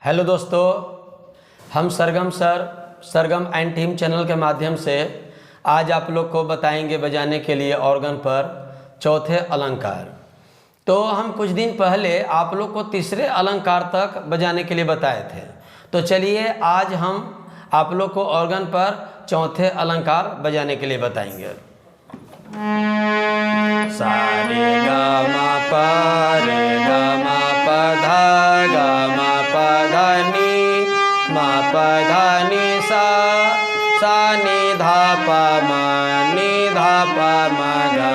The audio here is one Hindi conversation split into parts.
हेलो दोस्तों, हम Sargam sir Sargam and team channel के माध्यम से आज आप लोग को बताएंगे बजाने के लिए ऑर्गन पर चौथे अलंकार। तो हम कुछ दिन पहले आप लोग को तीसरे अलंकार तक बजाने के लिए बताए थे। तो चलिए आज हम आप लोग को ऑर्गन पर चौथे अलंकार बजाने के लिए बताएंगे। सा रे गा मा पा रे गा मा पा धा गा मा पा धा नी मा पा धा नी सा नी धा पा मा नी धा पा मा गा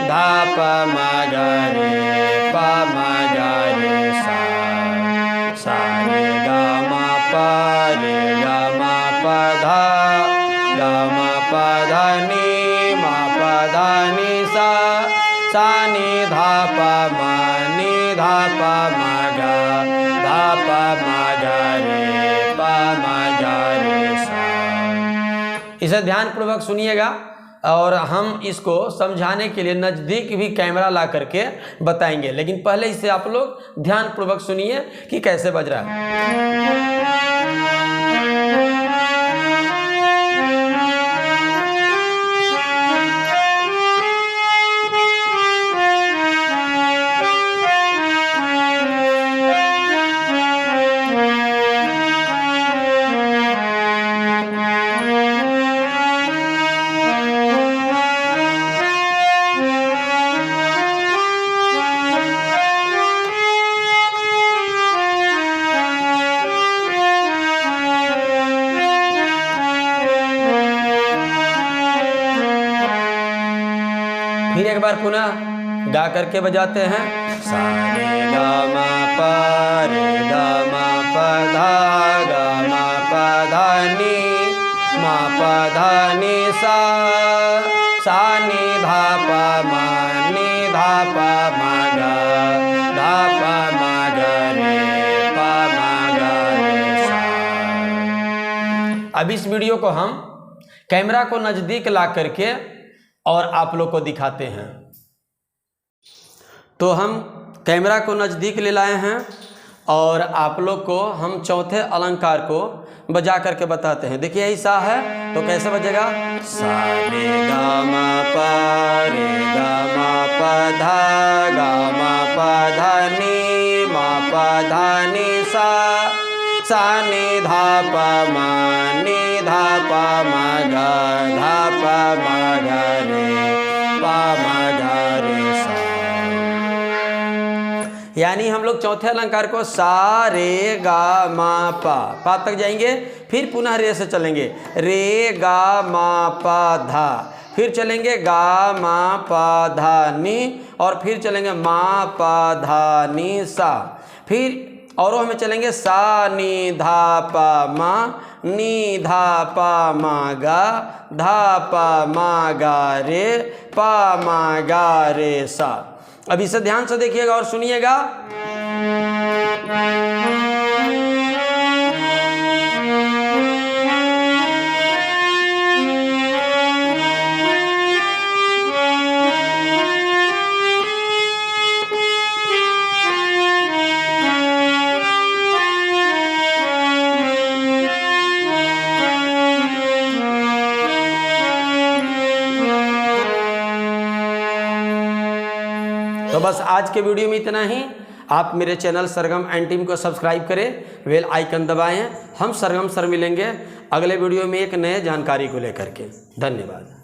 धा पा मा गा रे पा मा गा रे सा रे गा मा पा रे गा मा पा धा गा मा पा धा नी मा पा धा नी सा नी धा पा मा नी धा पा मा गा धा पा मा गा रे पा मा गा रे सा। इसे ध्यान पूर्वक सुनिएगा और हम इसको समझाने के लिए नज़दीक भी कैमरा ला करके बताएंगे, लेकिन पहले इसे आप लोग ध्यान पूर्वक सुनिए कि कैसे बज रहा है। फिर एक बार पुनः गा करके बजाते हैं। सा रे गा मा पा रे गा मा पा धा गा मा पा धा नी मा पा धा नी सा नी धा पा मा नी धा पा मा गा धा पा मा गा रे पा मा गा रे सा। अब इस वीडियो को हम कैमरा को नज़दीक ला करके और आप लोग को दिखाते हैं। तो हम कैमरा को नज़दीक ले लाए हैं और आप लोग को हम चौथे अलंकार को बजा करके बताते हैं। देखिए ऐसा है तो कैसे बजेगा। सा रे गा मा पा रे गा मा पा धा गा मा पा धा नी मा पा धा नी सा नी धा पा मा नी धा पा मा गा धा पा मा गा रे पा मा गा रे सा। यानी हम लोग चौथे अलंकार को सा रे गा मा पा तक जाएंगे, फिर पुनः रे से चलेंगे रे गा मा पा धा, फिर चलेंगे गा मा पा धा नी और फिर चलेंगे मा पा धा नी सा, फिर औरों में चलेंगे सा नी धा पा मा नी धा पा मा गा धा पा मा गा रे पा मा गा रे सा। अब इसे ध्यान से देखिएगा और सुनिएगा। तो बस आज के वीडियो में इतना ही। आप मेरे चैनल सरगम एंड टीम को सब्सक्राइब करें, बेल आइकन दबाएं। हम सरगम सर मिलेंगे अगले वीडियो में एक नए जानकारी को लेकर के। धन्यवाद।